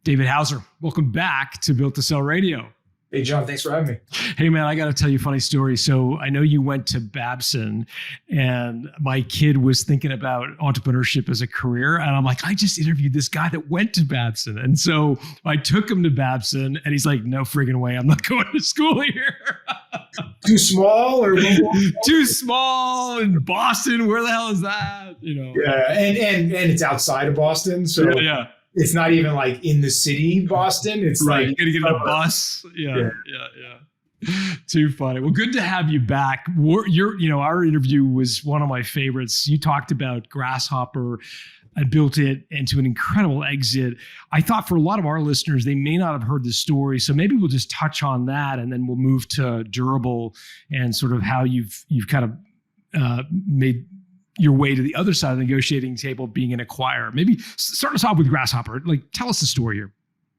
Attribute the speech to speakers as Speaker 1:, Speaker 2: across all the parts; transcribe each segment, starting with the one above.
Speaker 1: David Hauser, welcome back to Built to Sell Radio.
Speaker 2: Hey, John, thanks for having me.
Speaker 1: Hey, man, I got to tell you a funny story. So I know you went to Babson, and my kid was thinking about entrepreneurship as a career. And I'm like, I just interviewed this guy that went to Babson. And so I took him to Babson, and he's like, no friggin' way. I'm not going to school here.
Speaker 2: Too small or
Speaker 1: too small in Boston? Where the hell is that?
Speaker 2: Yeah, and it's outside of Boston. So yeah. It's not even like in the city, Boston. It's
Speaker 1: right.
Speaker 2: Like
Speaker 1: you gotta get a bus. Yeah. Too funny. Well, good to have you back. Our interview was one of my favorites. You talked about Grasshopper and built it into an incredible exit. I thought for a lot of our listeners, they may not have heard the story. So maybe we'll just touch on that, and then we'll move to Durable and sort of how you've kind of made your way to the other side of the negotiating table, being an acquirer. Maybe start us off with Grasshopper. Like, tell us the story here.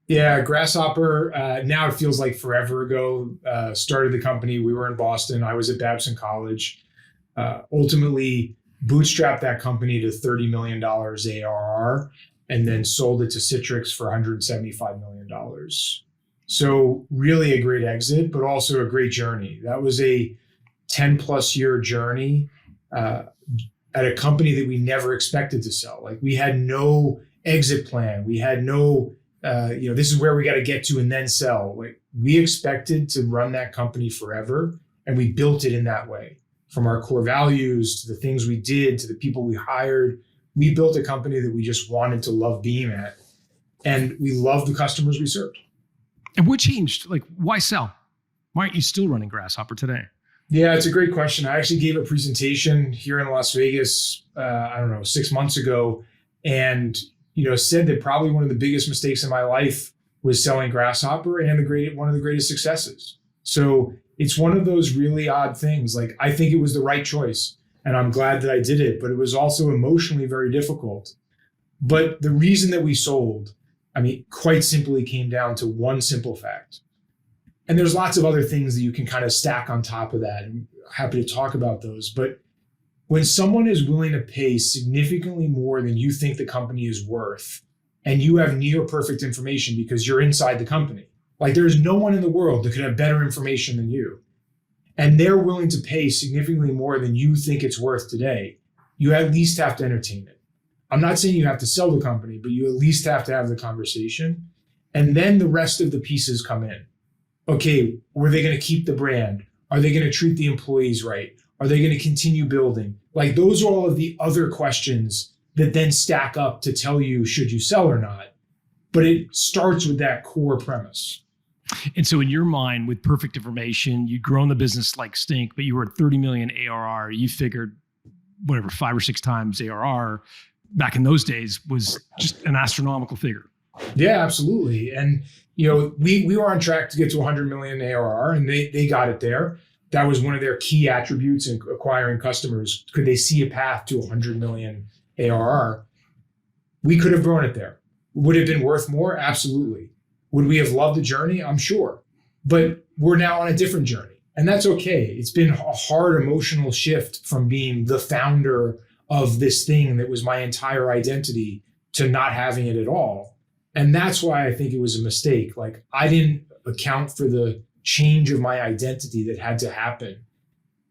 Speaker 2: Yeah, Grasshopper, now it feels like forever ago, started the company. We were in Boston. I was at Babson College. Ultimately bootstrapped that company to $30 million ARR, and then sold it to Citrix for $175 million. So really a great exit, but also a great journey. That was a 10 plus year journey at a company that we never expected to sell. Like, we had no exit plan. We had no, this is where we got to get to and then sell. Like, we expected to run that company forever, and we built it in that way. From our core values to the things we did to the people we hired, we built a company that we just wanted to love being at, and we love the customers we served.
Speaker 1: And what changed? Like, why sell? Why aren't you still running Grasshopper today?
Speaker 2: Yeah, it's a great question. I actually gave a presentation here in Las Vegas, 6 months ago, and said that probably one of the biggest mistakes in my life was selling Grasshopper, and one of the greatest successes. So it's one of those really odd things. Like, I think it was the right choice, and I'm glad that I did it, but it was also emotionally very difficult. But the reason that we sold, quite simply came down to one simple fact. And there's lots of other things that you can kind of stack on top of that. I'm happy to talk about those. But when someone is willing to pay significantly more than you think the company is worth, and you have near perfect information because you're inside the company, like, there's no one in the world that could have better information than you, and they're willing to pay significantly more than you think it's worth today, you at least have to entertain it. I'm not saying you have to sell the company, but you at least have to have the conversation. And then the rest of the pieces come in. Okay, were they going to keep the brand? Are they going to treat the employees right? Are they going to continue building? Like, those are all of the other questions that then stack up to tell you, should you sell or not? But it starts with that core premise.
Speaker 1: And so in your mind, with perfect information, you'd grown the business like stink, but you were at 30 million ARR. You figured 5 or 6 times ARR back in those days was just an astronomical figure.
Speaker 2: Yeah, absolutely. And we were on track to get to 100 million ARR, and they got it there. That was one of their key attributes in acquiring customers. Could they see a path to 100 million ARR? We could have grown it there. Would it have been worth more? Absolutely. Would we have loved the journey? I'm sure. But we're now on a different journey, and that's okay. It's been a hard emotional shift from being the founder of this thing that was my entire identity to not having it at all. And that's why I think it was a mistake. Like, I didn't account for the change of my identity that had to happen.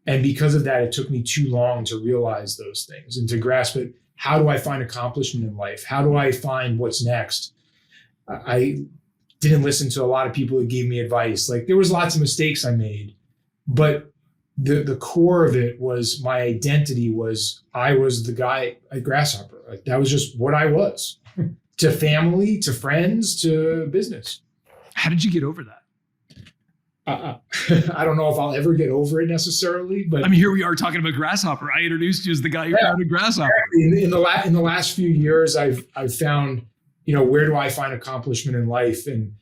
Speaker 2: And because of that, it took me too long to realize those things and to grasp it. How do I find accomplishment in life? How do I find what's next? I didn't listen to a lot of people that gave me advice. Like, there was lots of mistakes I made, but the core of it was my identity was I was the guy at Grasshopper. Like, that was just what I was. To family, to friends, to business.
Speaker 1: How did you get over that?
Speaker 2: I don't know if I'll ever get over it necessarily, but
Speaker 1: here we are talking about Grasshopper. I introduced you as the guy who founded Grasshopper.
Speaker 2: In the last few years, I've found, where do I find accomplishment in life and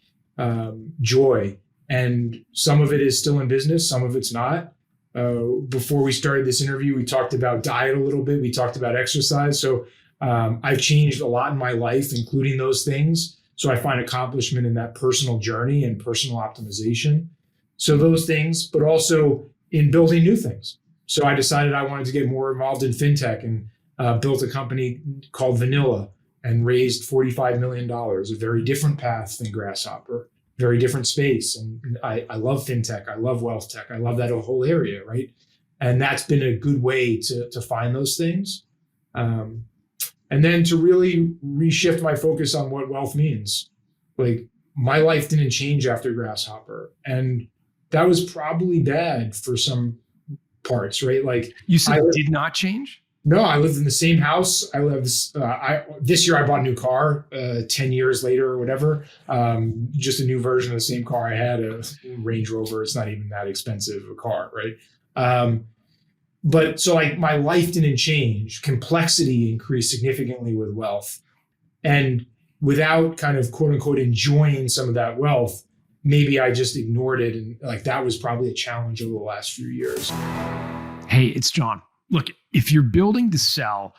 Speaker 2: joy? And some of it is still in business, some of it's not. Before we started this interview, we talked about diet a little bit. We talked about exercise. So I've changed a lot in my life, including those things. So I find accomplishment in that personal journey and personal optimization. So those things, but also in building new things. So I decided I wanted to get more involved in fintech and built a company called Vanilla, and raised $45 million, a very different path than Grasshopper, very different space. And I love fintech. I love wealth tech. I love that whole area, right? And that's been a good way to find those things. And then to really reshift my focus on what wealth means. Like, my life didn't change after Grasshopper. And that was probably bad for some parts, right? Like,
Speaker 1: you said it did not change?
Speaker 2: No, I lived in the same house. I lived this year I bought a new car, 10 years later or whatever. Just a new version of the same car I had, a Range Rover. It's not even that expensive a car, right? But so like my life didn't change. Complexity increased significantly with wealth. And without kind of quote unquote enjoying some of that wealth, maybe I just ignored it. And like that was probably a challenge over the last few years.
Speaker 1: Hey, it's John. Look, if you're building to sell,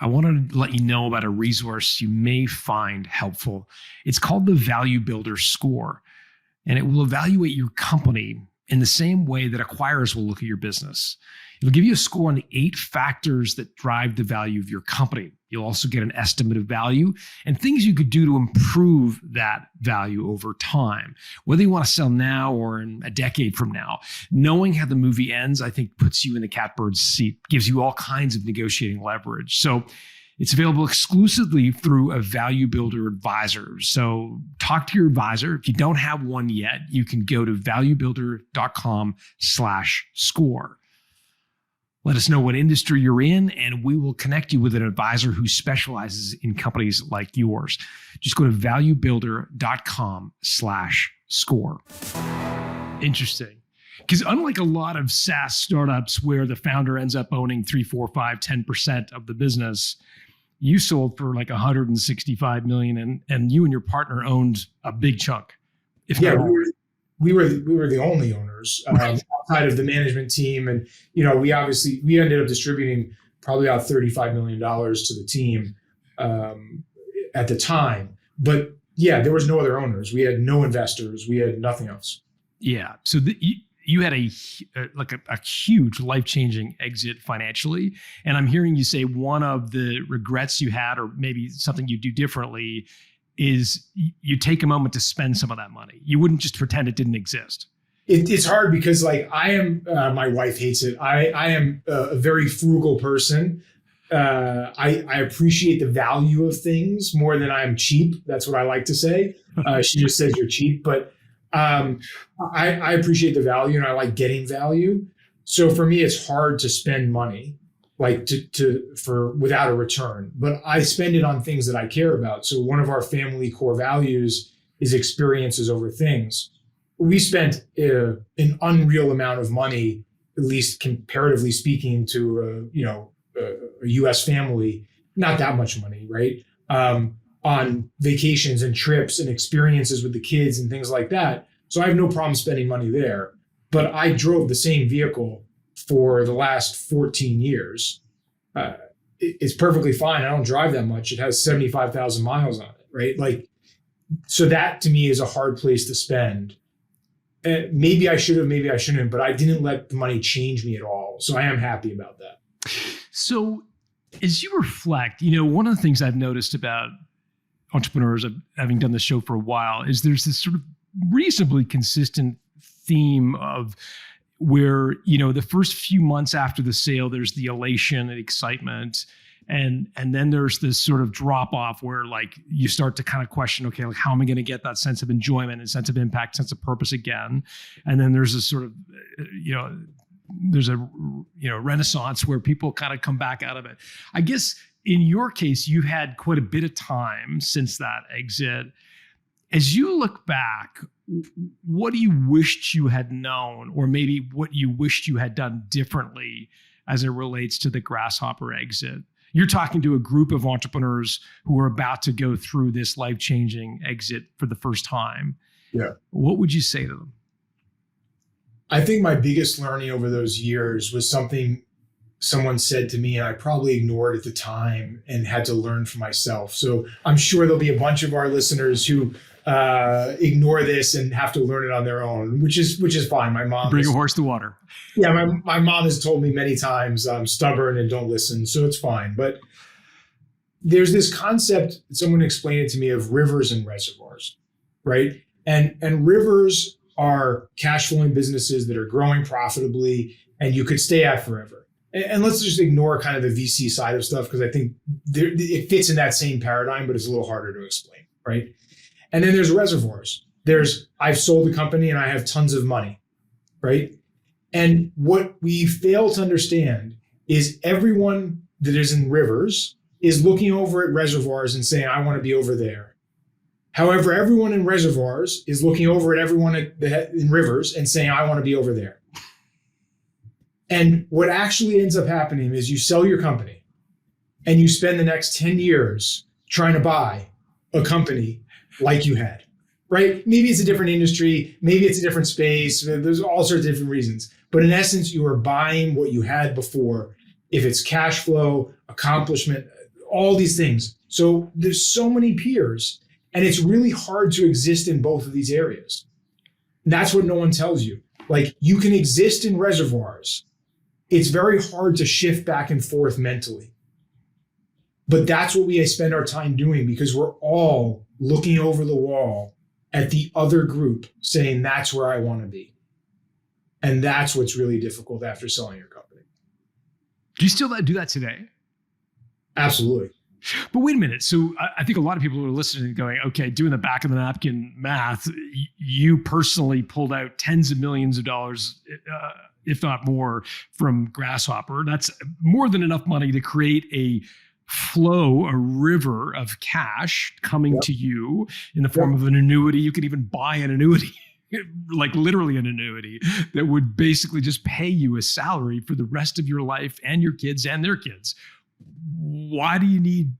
Speaker 1: I want to let you know about a resource you may find helpful. It's called the Valuebuilder Score, and it will evaluate your company in the same way that acquirers will look at your business. It'll give you a score on the 8 factors that drive the value of your company. You'll also get an estimate of value and things you could do to improve that value over time, whether you want to sell now or in a decade from now. Knowing how the movie ends, I think, puts you in the catbird's seat, gives you all kinds of negotiating leverage. So it's available exclusively through a Valuebuilder advisor. So talk to your advisor. If you don't have one yet, you can go to valuebuilder.com/score. Let us know what industry you're in, and we will connect you with an advisor who specializes in companies like yours. Just go to valuebuilder.com/score. Interesting. Because unlike a lot of SaaS startups where the founder ends up owning 3, 4, 5, 10% of the business, you sold for like $165 million, and you and your partner owned a big chunk.
Speaker 2: We were the only owners outside of the management team. And, we ended up distributing probably about $35 million to the team at the time. But yeah, there was no other owners. We had no investors. We had nothing else.
Speaker 1: Yeah. So you had a huge life-changing exit financially. And I'm hearing you say one of the regrets you had, or maybe something you do differently, is you take a moment to spend some of that money. You wouldn't just pretend it didn't exist.
Speaker 2: It's hard because like I am, my wife hates it. I am a very frugal person. I appreciate the value of things more than I'm cheap. That's what I like to say. She just says you're cheap, but I appreciate the value and I like getting value. So for me, it's hard to spend money like for without a return, but I spend it on things that I care about. So one of our family core values is experiences over things. We spent an unreal amount of money, at least comparatively speaking to a US family, not that much money, right? On vacations and trips and experiences with the kids and things like that. So I have no problem spending money there, but I drove the same vehicle for the last 14 years. It's perfectly fine. I don't drive that much. It has 75,000 miles on it, right? Like, so that to me is a hard place to spend. Maybe I should have, maybe I shouldn't, but I didn't let the money change me at all. So I am happy about that.
Speaker 1: So as you reflect, one of the things I've noticed about entrepreneurs, having done the show for a while, is there's this sort of reasonably consistent theme of where, the first few months after the sale, there's the elation and excitement. And then there's this sort of drop off where like you start to kind of question, okay, like how am I going to get that sense of enjoyment and sense of impact, sense of purpose again? And then there's this sort of, there's a, renaissance where people kind of come back out of it. I guess in your case, you've had quite a bit of time since that exit. As you look back, what do you wished you had known, or maybe what you wished you had done differently as it relates to the Grasshopper exit? You're talking to a group of entrepreneurs who are about to go through this life-changing exit for the first time.
Speaker 2: Yeah.
Speaker 1: What would you say to them?
Speaker 2: I think my biggest learning over those years was something someone said to me and I probably ignored at the time and had to learn for myself. So I'm sure there'll be a bunch of our listeners who ignore this and have to learn it on their own, which is fine. My mom
Speaker 1: bring a horse to water.
Speaker 2: Yeah, my mom has told me many times I'm stubborn and don't listen, so it's fine. But there's this concept, someone explained it to me, of rivers and reservoirs, right? And rivers are cash flowing businesses that are growing profitably and you could stay at forever. And let's just ignore kind of the VC side of stuff, because I think it fits in that same paradigm, but it's a little harder to explain, right? And then there's reservoirs. I've sold a company and I have tons of money, right? And what we fail to understand is everyone that is in rivers is looking over at reservoirs and saying, I want to be over there. However, everyone in reservoirs is looking over at everyone in rivers and saying, I want to be over there. And what actually ends up happening is you sell your company and you spend the next 10 years trying to buy a company like you had, right? Maybe it's a different industry, maybe it's a different space. There's all sorts of different reasons. But in essence, you are buying what you had before. If it's cash flow, accomplishment, all these things. So there's so many peers, and it's really hard to exist in both of these areas. And that's what no one tells you. Like, you can exist in reservoirs. It's very hard to shift back and forth mentally. But that's what we spend our time doing, because we're all looking over the wall at the other group saying, that's where I want to be. And that's what's really difficult after selling your company.
Speaker 1: Do you still do that today?
Speaker 2: Absolutely.
Speaker 1: But wait a minute. So I think a lot of people are listening going, okay, doing the back of the napkin math, you personally pulled out tens of millions of dollars, if not more, from Grasshopper. That's more than enough money to create a flow, a river of cash coming to you in the form of an annuity. You could even buy an annuity, like literally an annuity, that would basically just pay you a salary for the rest of your life and your kids and their kids. Why do you need,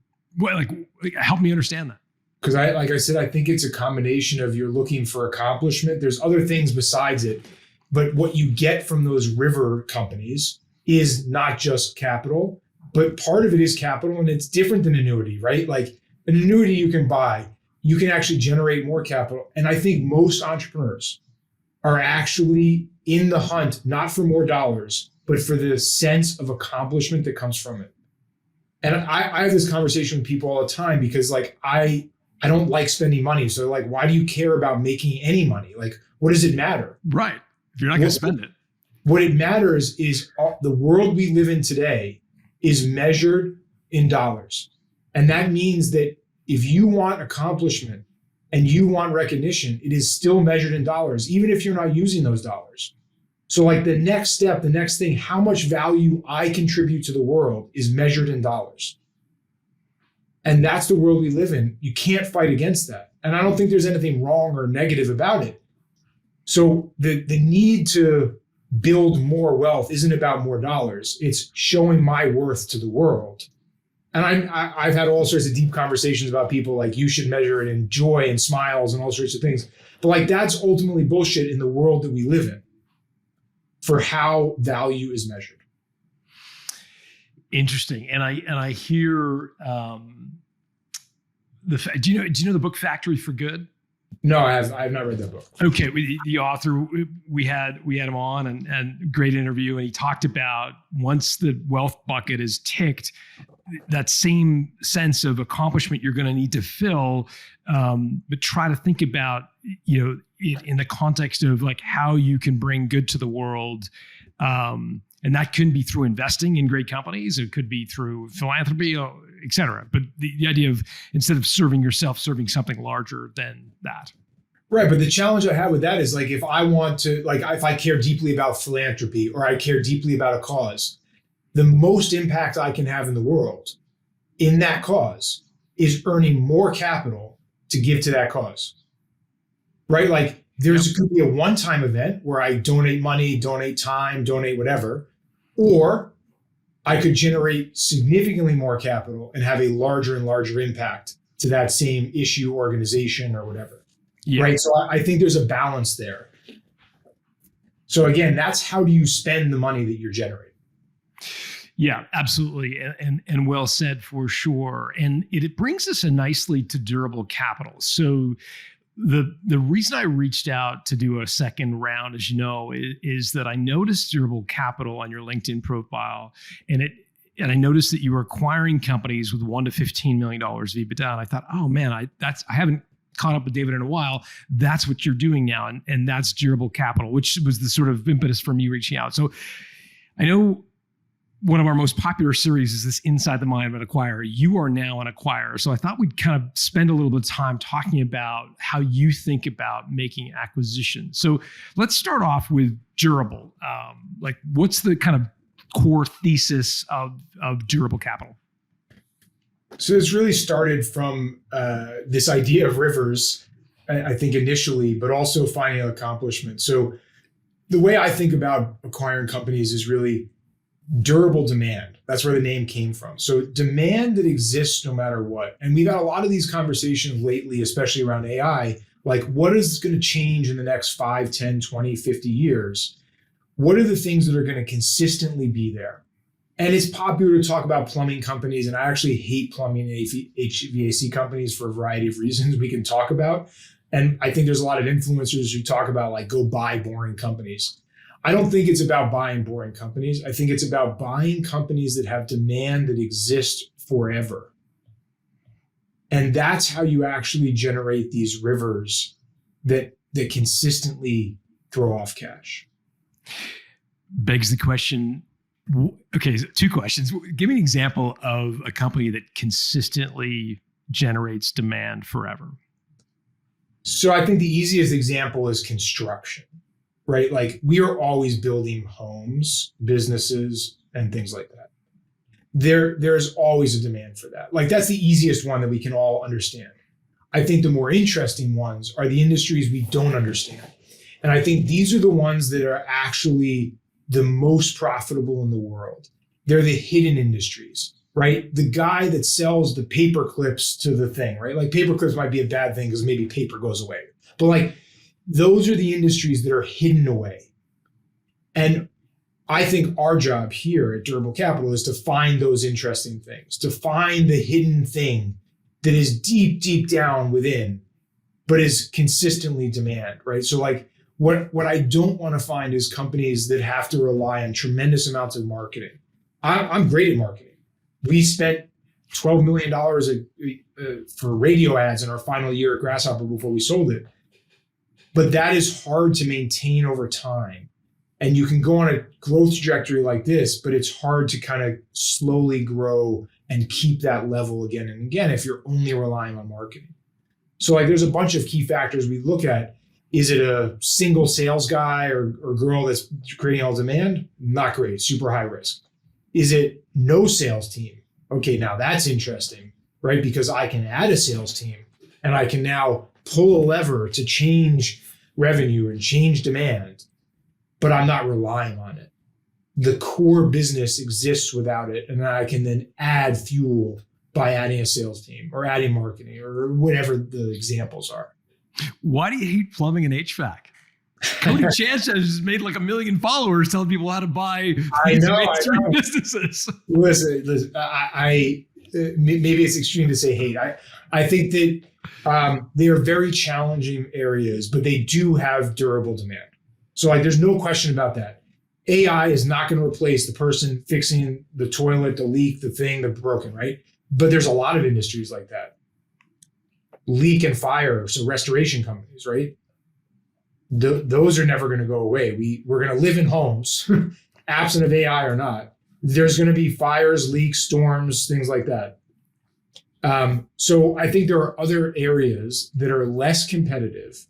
Speaker 1: help me understand that?
Speaker 2: Because like I said, I think it's a combination of you're looking for accomplishment. There's other things besides it, but what you get from those river companies is not just capital, but part of it is capital, and it's different than annuity, right? Like an annuity you can buy, you can actually generate more capital. And I think most entrepreneurs are actually in the hunt, not for more dollars, but for the sense of accomplishment that comes from it. And I have this conversation with people all the time, because like I don't like spending money. So like, why do you care about making any money? Like, what does it matter?
Speaker 1: Right. If you're not going to spend it.
Speaker 2: What it matters is the world we live in today is measured in dollars. And that means that if you want accomplishment and you want recognition, it is still measured in dollars, even if you're not using those dollars. So like the next step, the next thing, how much value I contribute to the world is measured in dollars. And that's the world we live in. You can't fight against that. And I don't think there's anything wrong or negative about it. So the need to build more wealth isn't about more dollars. It's showing my worth to the world. And I've had all sorts of deep conversations about people like, you should measure it in joy and smiles and all sorts of things. But like, that's ultimately bullshit in the world that we live in for how value is measured.
Speaker 1: Interesting. And I hear do you know the book Factory for Good?
Speaker 2: No, I have not read that book.
Speaker 1: Okay, the author, we had him on, and great interview, and he talked about once the wealth bucket is ticked, that same sense of accomplishment you're going to need to fill, but try to think about it in the context of like how you can bring good to the world. And that can be through investing in great companies. It could be through philanthropy, et cetera. But the idea of, instead of serving yourself, serving something larger than that.
Speaker 2: Right. But the challenge I have with that is like, if I want to, like, if I care deeply about philanthropy or I care deeply about a cause, the most impact I can have in the world in that cause is earning more capital to give to that cause. Right? Like, could be a one-time event where I donate money, donate time, donate whatever, or I could generate significantly more capital and have a larger and larger impact to that same issue, organization, or whatever. Yeah. Right. So I think there's a balance there. So again, that's how do you spend the money that you're generating?
Speaker 1: Yeah, absolutely. And well said for sure. And it brings us nicely to durable capital. So the reason I reached out to do a second round, as you know, is that I noticed durable capital on your LinkedIn profile, and and I noticed that you were acquiring companies with $1 to $15 million of EBITDA. And I thought, oh man, I haven't caught up with David in a while. That's what you're doing now. And that's durable capital, which was the sort of impetus for me reaching out. So I know one of our most popular series is this Inside the Mind of an Acquirer. You are now an acquirer. So I thought we'd kind of spend a little bit of time talking about how you think about making acquisitions. So let's start off with durable. Like what's the kind of core thesis of durable capital?
Speaker 2: So this really started from this idea of rivers, I think initially, but also finding an accomplishment. So the way I think about acquiring companies is really durable demand. That's where the name came from. So demand that exists no matter what. And we've had a lot of these conversations lately, especially around AI, like what is going to change in the next 5, 10, 20, 50 years? What are the things that are going to consistently be there? And it's popular to talk about plumbing companies, and I actually hate plumbing and HVAC companies for a variety of reasons we can talk about. And I think there's a lot of influencers who talk about like, go buy boring companies. I don't think it's about buying boring companies. I think it's about buying companies that have demand that exists forever. And that's how you actually generate these rivers that consistently throw off cash.
Speaker 1: Begs the question. Okay, so 2 questions. Give me an example of a company that consistently generates demand forever.
Speaker 2: So I think the easiest example is construction, right? Like we are always building homes, businesses, and things like that. There's always a demand for that. Like that's the easiest one that we can all understand. I think the more interesting ones are the industries we don't understand. And I think these are the ones that are actually the most profitable in the world. They're the hidden industries, right? The guy that sells the paper clips to the thing, right? Like paper clips might be a bad thing because maybe paper goes away. But like those are the industries that are hidden away. And I think our job here at Durable Capital is to find those interesting things, to find the hidden thing that is deep, deep down within, but is consistently demand, right? So like what I don't want to find is companies that have to rely on tremendous amounts of marketing. I'm great at marketing. We spent $12 million for radio ads in our final year at Grasshopper before we sold it. But that is hard to maintain over time. And you can go on a growth trajectory like this, but it's hard to kind of slowly grow and keep that level again and again if you're only relying on marketing. So like there's a bunch of key factors we look at. Is it a single sales guy or girl that's creating all demand? Not great, super high risk. Is it no sales team? Okay, now that's interesting, right? Because I can add a sales team and I can now pull a lever to change revenue and change demand, but I'm not relying on it. The core business exists without it, and I can then add fuel by adding a sales team or adding marketing or whatever the examples are.
Speaker 1: Why do you hate plumbing and HVAC? Cody Chance has made like 1 million followers telling people how to buy mainstream businesses.
Speaker 2: Listen, I maybe it's extreme to say hate. I think that they are very challenging areas, but they do have durable demand. So like, there's no question about that. AI is not going to replace the person fixing the toilet, the leak, the thing, the broken, right? But there's a lot of industries like that. Leak and fire, so restoration companies, right? Those are never going to go away. We're going to live in homes, absent of AI or not. There's going to be fires, leaks, storms, things like that. So I think there are other areas that are less competitive.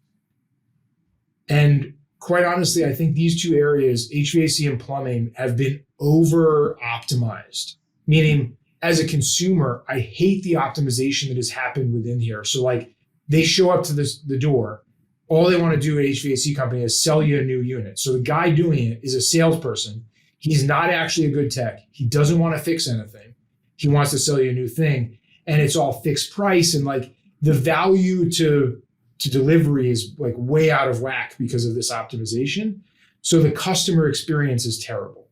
Speaker 2: And quite honestly, I think these 2 areas, HVAC and plumbing, have been over optimized, meaning as a consumer, I hate the optimization that has happened within here. So like they show up to the door, all they want to do at HVAC company is sell you a new unit. So the guy doing it is a salesperson. He's not actually a good tech. He doesn't want to fix anything. He wants to sell you a new thing, and it's all fixed price. And like the value to delivery is like way out of whack because of this optimization. So the customer experience is terrible.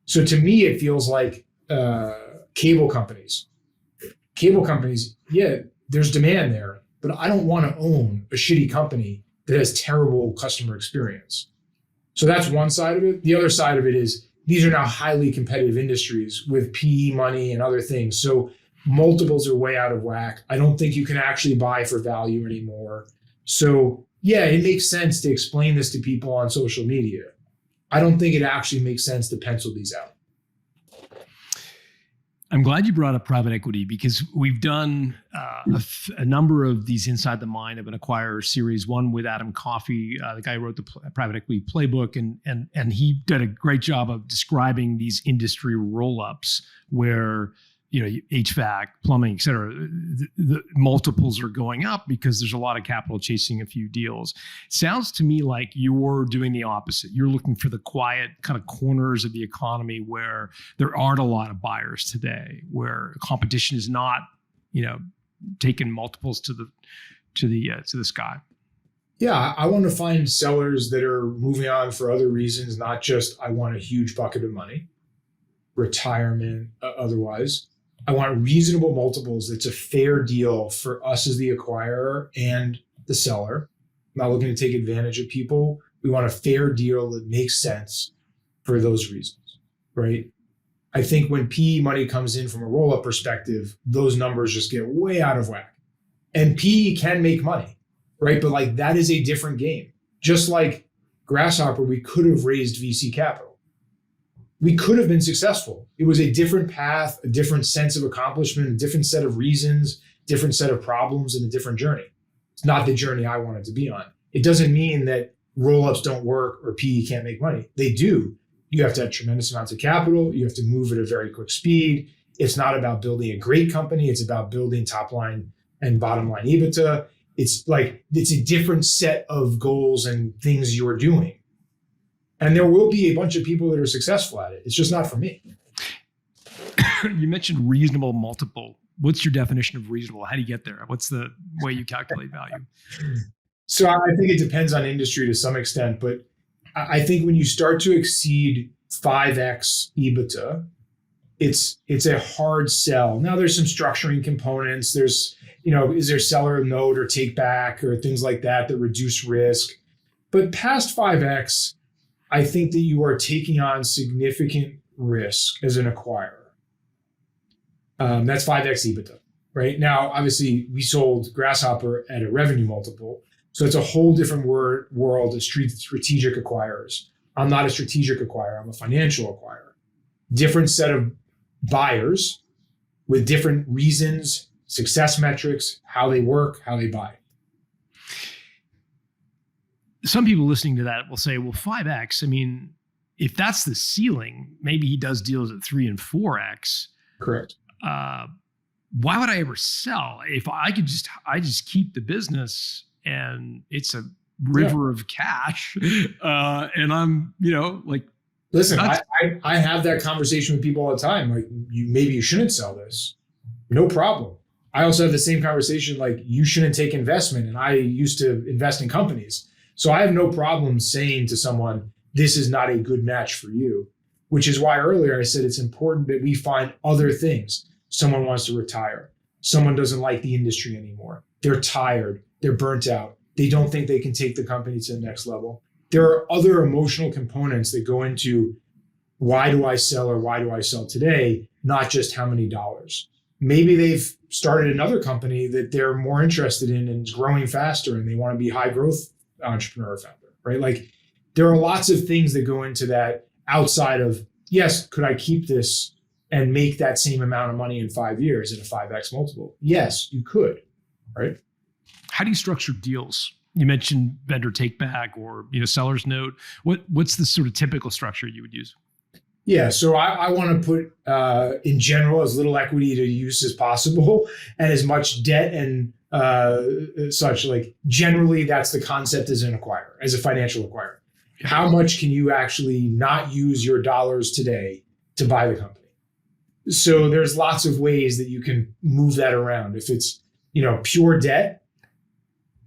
Speaker 2: So to me, it feels like cable companies, yeah, there's demand there, but I don't want to own a shitty company that has terrible customer experience. So that's one side of it. The other side of it is these are now highly competitive industries with PE money and other things. So multiples are way out of whack. I don't think you can actually buy for value anymore. So yeah, it makes sense to explain this to people on social media. I don't think it actually makes sense to pencil these out.
Speaker 1: I'm glad you brought up private equity, because we've done a number of these Inside the Mind of an Acquirer series. One with Adam Coffey, the guy who wrote the private equity playbook, and he did a great job of describing these industry roll-ups where, you know, HVAC, plumbing, et cetera, the multiples are going up because there's a lot of capital chasing a few deals. Sounds to me like you're doing the opposite. You're looking for the quiet kind of corners of the economy where there aren't a lot of buyers today, where competition is not, you know, taking multiples to the sky.
Speaker 2: Yeah, I want to find sellers that are moving on for other reasons, not just I want a huge bucket of money, retirement, otherwise. I want reasonable multiples. That's a fair deal for us as the acquirer and the seller. I'm not looking to take advantage of people. We want a fair deal that makes sense for those reasons, right? I think when PE money comes in from a roll-up perspective, those numbers just get way out of whack. And PE can make money, right? But like that is a different game. Just like Grasshopper, we could have raised VC capital. We could have been successful. It was a different path, a different sense of accomplishment, a different set of reasons, different set of problems, and a different journey. It's not the journey I wanted to be on. It doesn't mean that roll-ups don't work or PE can't make money. They do. You have to have tremendous amounts of capital. You have to move at a very quick speed. It's not about building a great company. It's about building top line and bottom line EBITDA. It's a different set of goals and things you're doing. And there will be a bunch of people that are successful at it. It's just not for me.
Speaker 1: You mentioned reasonable multiple. What's your definition of reasonable? How do you get there? What's the way you calculate value?
Speaker 2: So I think it depends on industry to some extent, but I think when you start to exceed 5x EBITDA, it's a hard sell. Now there's some structuring components. There's, you know, is there seller note or take back or things like that reduce risk? But past 5x, I think that you are taking on significant risk as an acquirer. That's 5x EBITDA, right? Now, obviously, we sold Grasshopper at a revenue multiple. So it's a whole different world of strategic acquirers. I'm not a strategic acquirer. I'm a financial acquirer. Different set of buyers with different reasons, success metrics, how they work, how they buy.
Speaker 1: Some people listening to that will say, well, 5x, I mean, if that's the ceiling, maybe he does deals at 3 and 4x.
Speaker 2: Correct.
Speaker 1: Why would I ever sell? If I just keep the business and it's a river of cash, and I'm, you know, like,
Speaker 2: listen, I have that conversation with people all the time. Like, maybe you shouldn't sell this. No problem. I also have the same conversation, like, you shouldn't take investment. And I used to invest in companies. So I have no problem saying to someone, this is not a good match for you, which is why earlier I said it's important that we find other things. Someone wants to retire. Someone doesn't like the industry anymore. They're tired. They're burnt out. They don't think they can take the company to the next level. There are other emotional components that go into why do I sell or why do I sell today, not just how many dollars. Maybe they've started another company that they're more interested in and is growing faster and they want to be high growth entrepreneur founder, right? Like, there are lots of things that go into that outside of, yes, could I keep this and make that same amount of money in 5 years at a 5x multiple? Yes, you could, right?
Speaker 1: How do you structure deals? You mentioned vendor take back or, you know, seller's note. What's the sort of typical structure you would use?
Speaker 2: Yeah, so I want to put, in general, as little equity to use as possible and as much debt and such. Like, generally, that's the concept as an acquirer, as a financial acquirer. How much can you actually not use your dollars today to buy the company? So there's lots of ways that you can move that around. If it's, you know, pure debt,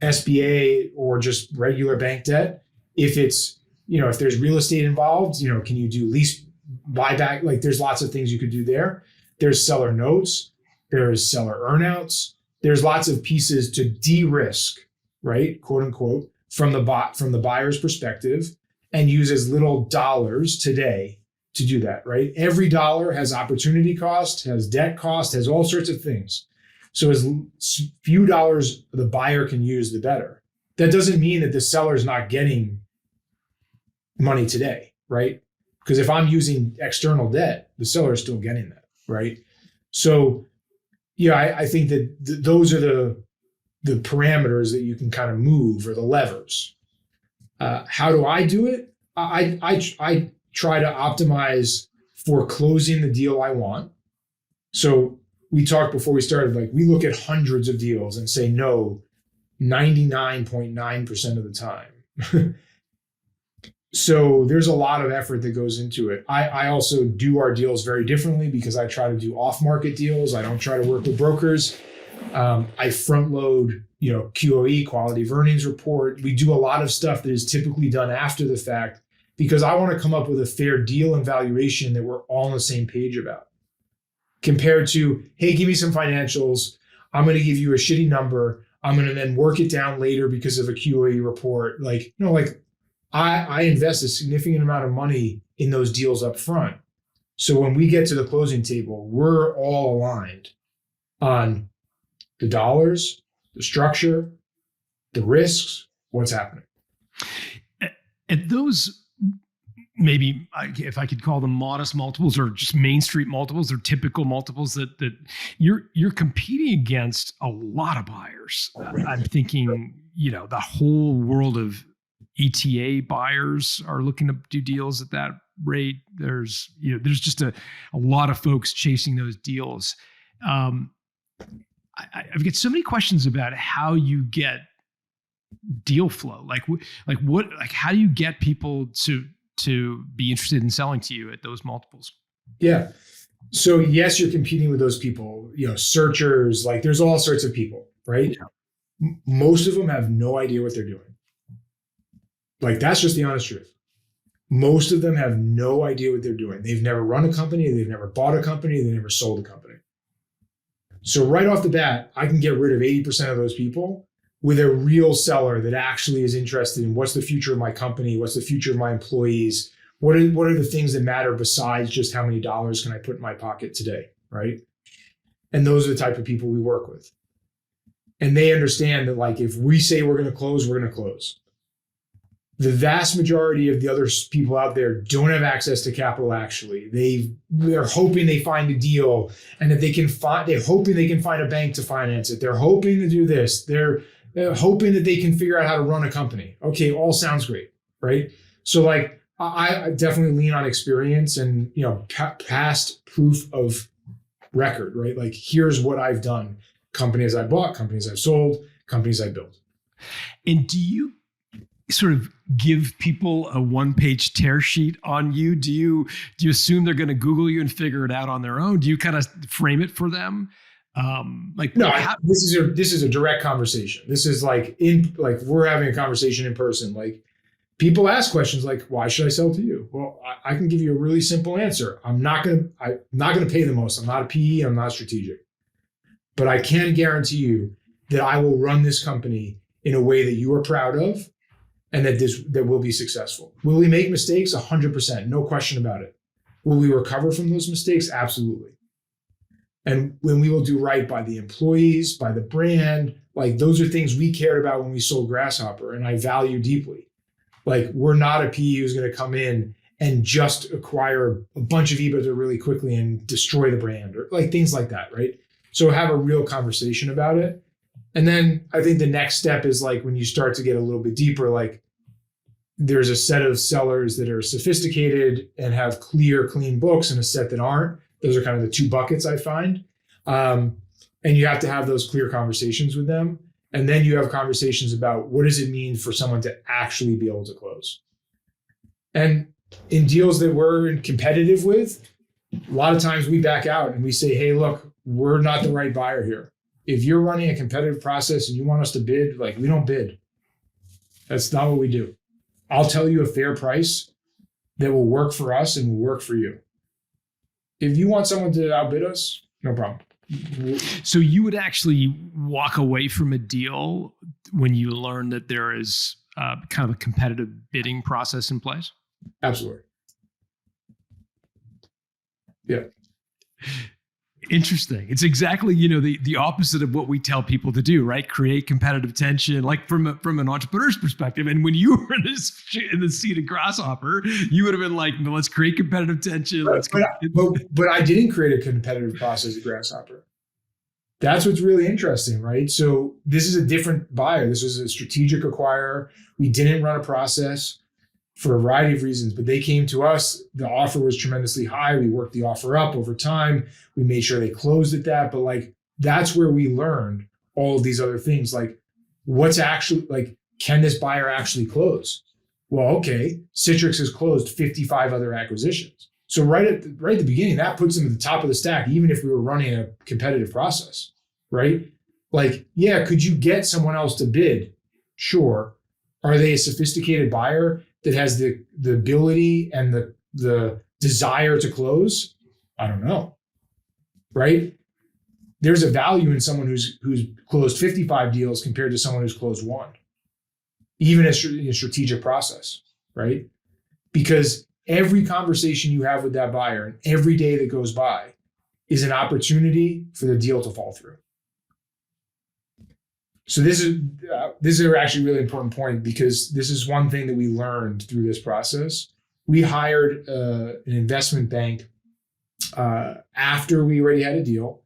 Speaker 2: SBA, or just regular bank debt. If it's, you know, if there's real estate involved, you know, can you do lease buyback? Like, there's lots of things you could do there. There's seller notes. There's seller earnouts. There's lots of pieces to de-risk, right, quote unquote, from the buyer's perspective, and use as little dollars today to do that, right? Every dollar has opportunity cost, has debt cost, has all sorts of things. So as few dollars the buyer can use, the better. That doesn't mean that the seller is not getting money today, right? Because if I'm using external debt, the seller is still getting that, right? So, yeah, I think that those are the parameters that you can kind of move, or the levers. How do I do it? I try to optimize for closing the deal I want. So we talked before we started, like, we look at hundreds of deals and say no 99.9% of the time. So there's a lot of effort that goes into it. I also do our deals very differently because I try to do off-market deals. I don't try to work with brokers. I front load, QOE, quality of earnings report. We do a lot of stuff that is typically done after the fact because I want to come up with a fair deal and valuation that we're all on the same page about. Compared to, hey, give me some financials. I'm going to give you a shitty number. I'm going to then work it down later because of a QOE report. I invest a significant amount of money in those deals up front. So when we get to the closing table, we're all aligned on the dollars, the structure, the risks, what's happening.
Speaker 1: At those, maybe if I could call them modest multiples or just Main Street multiples or typical multiples that you're competing against a lot of buyers. I'm thinking, the whole world of ETA buyers are looking to do deals at that rate. There's just a lot of folks chasing those deals. I've got so many questions about how you get deal flow. How do you get people to be interested in selling to you at those multiples?
Speaker 2: Yeah. So yes, you're competing with those people, searchers, there's all sorts of people, right? Yeah. Most of them have no idea what they're doing. That's just the honest truth. Most of them have no idea what they're doing. They've never run a company. They've never bought a company. They never sold a company. So right off the bat, I can get rid of 80% of those people with a real seller that actually is interested in what's the future of my company, what's the future of my employees, what are the things that matter besides just how many dollars can I put in my pocket today, right? And those are the type of people we work with. And they understand that if we say we're going to close, we're going to close. The vast majority of the other people out there don't have access to capital. Actually, they're hoping they find a deal, and that they're hoping they can find a bank to finance it. They're hoping to do this. They're hoping that they can figure out how to run a company. Okay, all sounds great, right? So I definitely lean on experience and past proof of record, right? Here's what I've done: companies I bought, companies I've sold, companies I built.
Speaker 1: And do you sort of give people a one-page tear sheet on you? Do you assume they're going to Google you and figure it out on their own? Do you kind of frame it for them?
Speaker 2: No, this is a direct conversation. This is we're having a conversation in person. People ask questions like, why should I sell to you? Well, I can give you a really simple answer. I'm not going to pay the most. I'm not a PE. I'm not strategic, but I can guarantee you that I will run this company in a way that you are proud of, and that will be successful. Will we make mistakes? 100%, no question about it. Will we recover from those mistakes? Absolutely. And when we will do right by the employees, by the brand, those are things we cared about when we sold Grasshopper, and I value deeply. We're not a PE who's going to come in and just acquire a bunch of EBITDA really quickly and destroy the brand, or things like that, right? So have a real conversation about it. And then I think the next step is when you start to get a little bit deeper, there's a set of sellers that are sophisticated and have clean books, and a set that aren't. Those are kind of the two buckets I find. And you have to have those clear conversations with them. And then you have conversations about what does it mean for someone to actually be able to close. And in deals that we're competitive with, a lot of times we back out and we say, hey, look, we're not the right buyer here. If you're running a competitive process and you want us to bid, we don't bid. That's not what we do. I'll tell you a fair price that will work for us and will work for you. If you want someone to outbid us, no problem.
Speaker 1: So you would actually walk away from a deal when you learn that there is kind of a competitive bidding process in place?
Speaker 2: Absolutely. Yeah.
Speaker 1: Interesting. It's exactly, the opposite of what we tell people to do, right? Create competitive tension, like from an entrepreneur's perspective. And when you were in the seat of Grasshopper, you would have been like, no, let's create competitive tension.
Speaker 2: But I didn't create a competitive process at Grasshopper. That's what's really interesting, right? So this is a different buyer. This was a strategic acquirer. We didn't run a process for a variety of reasons, but they came to us. The offer was tremendously high. We worked the offer up over time. We made sure they closed at that. But like, that's where we learned all of these other things. Like, what's actually, like, can this buyer actually close? Well, okay, Citrix has closed 55 other acquisitions. So right at the beginning, that puts them at the top of the stack, even if we were running a competitive process, right? Like, yeah, could you get someone else to bid? Sure. Are they a sophisticated buyer that has the ability and the desire to close? I don't know, right? There's a value in someone who's closed 55 deals compared to someone who's closed one, even in a strategic process, right? Because every conversation you have with that buyer and every day that goes by is an opportunity for the deal to fall through. So this is actually a really important point, because this is one thing that we learned through this process. We hired an investment bank after we already had a deal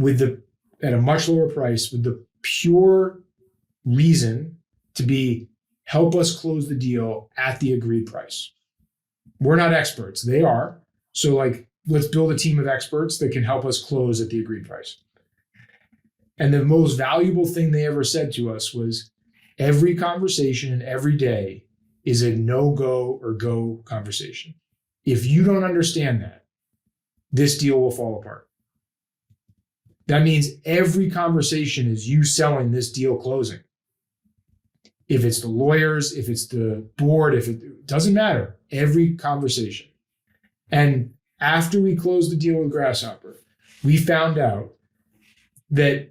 Speaker 2: at a much lower price, with the pure reason to help us close the deal at the agreed price. We're not experts. They are. So like, let's build a team of experts that can help us close at the agreed price. And the most valuable thing they ever said to us was, every conversation and every day is a no-go or go conversation. If you don't understand that, this deal will fall apart. That means every conversation is you selling this deal closing. If it's the lawyers, if it's the board, if it doesn't matter, every conversation. And after we closed the deal with Grasshopper, we found out that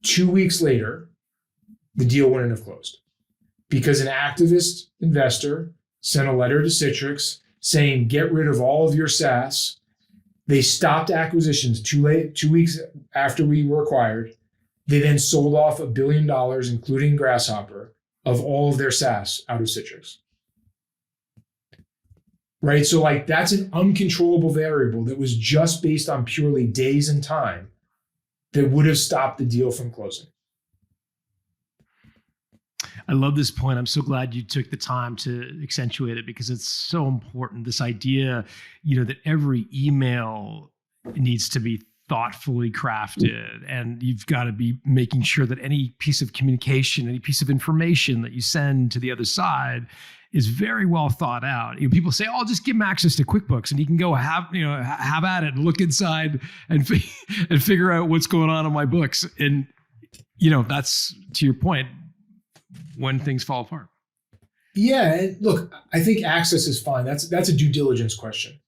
Speaker 2: 2 weeks later, the deal wouldn't have closed, because an activist investor sent a letter to Citrix saying, get rid of all of your SaaS. They stopped acquisitions 2 weeks after we were acquired. They then sold off $1 billion, including Grasshopper, of all of their SaaS out of Citrix. Right? So like, that's an uncontrollable variable that was just based on purely days and time that would have stopped the deal from closing.
Speaker 1: I love this point. I'm so glad you took the time to accentuate it, because it's so important. This idea, that every email needs to be thoughtfully crafted, and you've got to be making sure that any piece of communication, any piece of information that you send to the other side is very well thought out. People say, "Oh, just give him access to QuickBooks, and he can go have at it and look inside and figure out what's going on in my books." And that's, to your point, when things fall apart.
Speaker 2: Yeah, and look, I think access is fine. That's a due diligence question,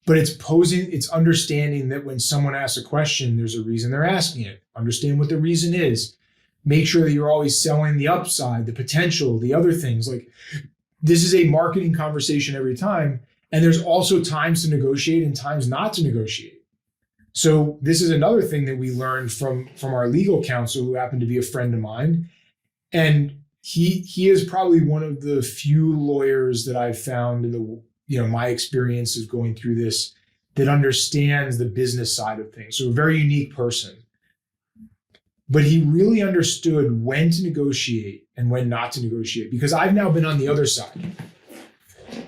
Speaker 2: but it's understanding that when someone asks a question, there's a reason they're asking it. Understand what the reason is. Make sure that you're always selling the upside, the potential, the other things. Like, this is a marketing conversation every time, and there's also times to negotiate and times not to negotiate. So this is another thing that we learned from our legal counsel, who happened to be a friend of mine, and he is probably one of the few lawyers that I've found in my experience of going through this, that understands the business side of things. So a very unique person. But he really understood when to negotiate and when not to negotiate, because I've now been on the other side.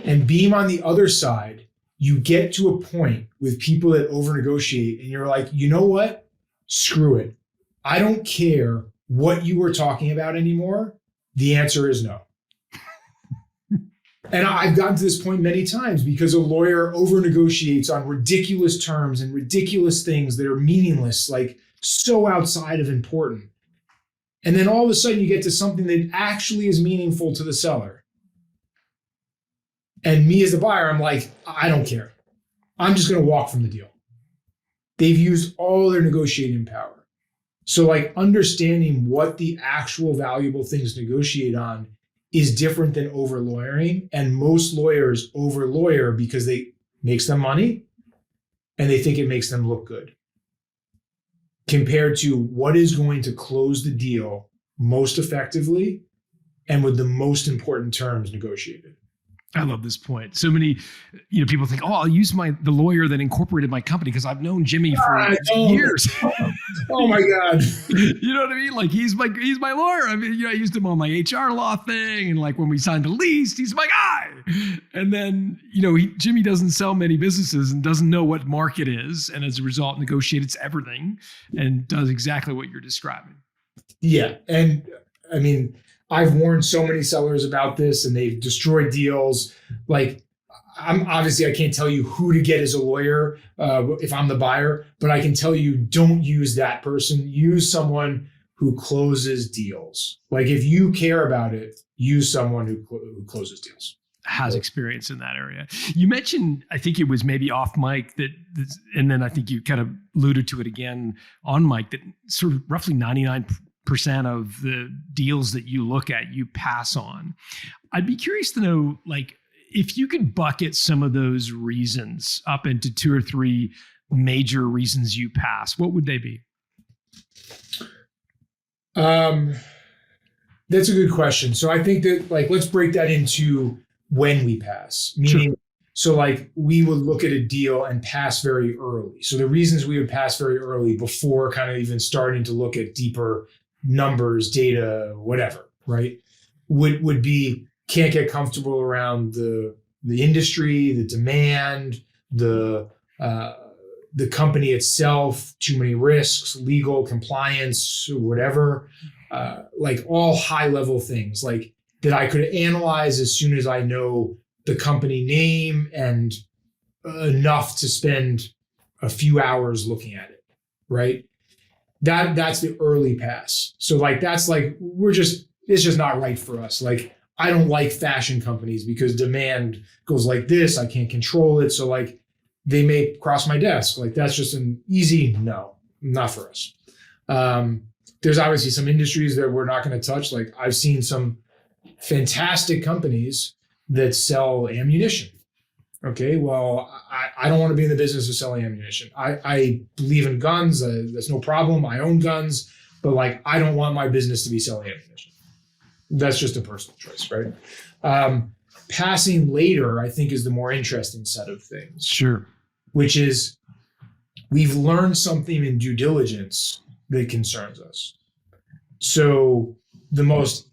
Speaker 2: And being on the other side, you get to a point with people that over-negotiate, and you're like, you know what? Screw it. I don't care what you were talking about anymore. The answer is no. And I've gotten to this point many times because a lawyer over-negotiates on ridiculous terms and ridiculous things that are meaningless, like so outside of important. And then all of a sudden you get to something that actually is meaningful to the seller. And me as the buyer, I'm like, I don't care. I'm just going to walk from the deal. They've used all their negotiating power. So like, understanding what the actual valuable things to negotiate on is different than over lawyering. And most lawyers over lawyer because they makes them money, and they think it makes them look good, compared to what is going to close the deal most effectively and with the most important terms negotiated.
Speaker 1: I love this point. So many, people think, "Oh, I'll use the lawyer that incorporated my company because I've known Jimmy for years."
Speaker 2: Oh my God!
Speaker 1: You know what I mean? Like he's my lawyer. I mean, I used him on my HR law thing, and like when we signed the lease, he's my guy. And then Jimmy doesn't sell many businesses and doesn't know what market is, and as a result, negotiates everything and does exactly what you're describing.
Speaker 2: Yeah, and I mean, I've warned so many sellers about this and they've destroyed deals. Like I can't tell you who to get as a lawyer if I'm the buyer, but I can tell you don't use that person. Use someone who closes deals. Like if you care about it, use someone who closes deals.
Speaker 1: Has experience in that area. You mentioned, I think it was maybe off mic and then I think you kind of alluded to it again on mic, that sort of roughly 99% of the deals that you look at, you pass on. I'd be curious to know, like, if you could bucket some of those reasons up into 2 or 3 major reasons you pass, what would they be?
Speaker 2: That's a good question. So I think that, like, let's break that into when we pass, meaning, sure. So like we would look at a deal and pass very early. So the reasons we would pass very early before kind of even starting to look at deeper numbers, data, whatever, right? Would be can't get comfortable around the industry, the demand, the company itself, too many risks, legal compliance, whatever, like all high level things like that I could analyze as soon as I know the company name and enough to spend a few hours looking at it, right? That's the early pass. So like, that's like, it's just not right for us. Like, I don't like fashion companies because demand goes like this. I can't control it. So like they may cross my desk. Like that's just an easy, no, not for us. There's obviously some industries that we're not going to touch. Like I've seen some fantastic companies that sell ammunition. Okay, well, I don't want to be in the business of selling ammunition. I believe in guns. That's no problem. I own guns, but like, I don't want my business to be selling ammunition. That's just a personal choice, right? Passing later, I think, is the more interesting set of things.
Speaker 1: Sure.
Speaker 2: Which is, we've learned something in due diligence that concerns us. So the most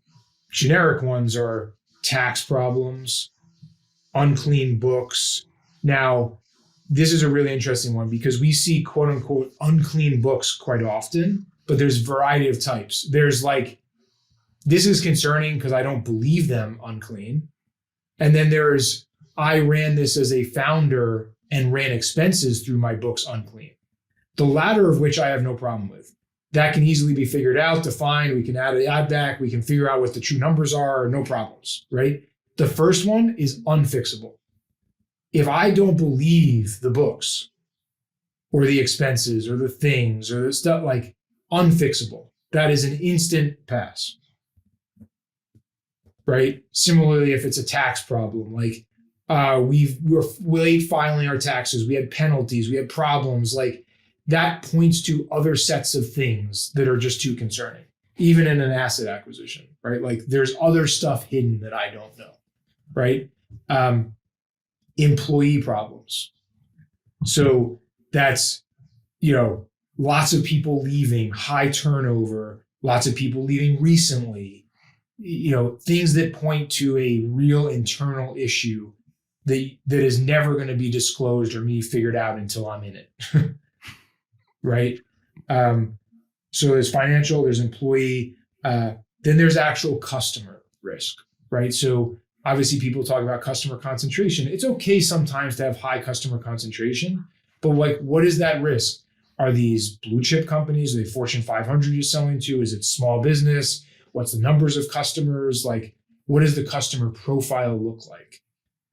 Speaker 2: generic ones are tax problems, unclean books. Now, this is a really interesting one because we see quote unquote unclean books quite often, but there's a variety of types. There's like, this is concerning because I don't believe them unclean. And then there's, I ran this as a founder and ran expenses through my books unclean. The latter of which I have no problem with. That can easily be figured out, defined. We can add back. We can figure out what the true numbers are, no problems, right? The first one is unfixable. If I don't believe the books or the expenses or the things or the stuff, like unfixable, that is an instant pass, right? Similarly, if it's a tax problem, like we're late filing our taxes, we had penalties, we had problems, like that points to other sets of things that are just too concerning, even in an asset acquisition, right? Like there's other stuff hidden that I don't know, right? Employee problems. So that's, lots of people leaving, high turnover, lots of people leaving recently, things that point to a real internal issue that is never going to be disclosed or me figured out until I'm in it. Right? So there's financial, there's employee, then there's actual customer risk, right? So obviously people talk about customer concentration. It's okay sometimes to have high customer concentration, but like, what is that risk? Are these blue chip companies? Are they Fortune 500 you're selling to? Is it small business? What's the numbers of customers? Like, what does the customer profile look like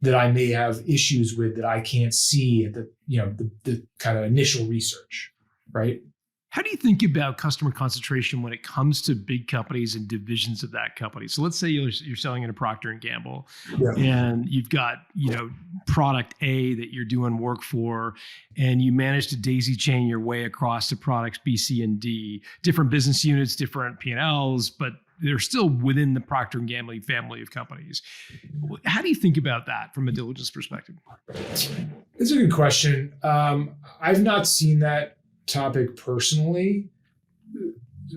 Speaker 2: that I may have issues with that I can't see at the kind of initial research? Right.
Speaker 1: How do you think about customer concentration when it comes to big companies and divisions of that company? So let's say you're selling in a Procter and Gamble, and you've got, product A that you're doing work for, and you manage to daisy chain your way across to products B, C, and D, different business units, different P&Ls, but they're still within the Procter and Gamble family of companies. How do you think about that from a diligence perspective?
Speaker 2: It's a good question. I've not seen that topic personally,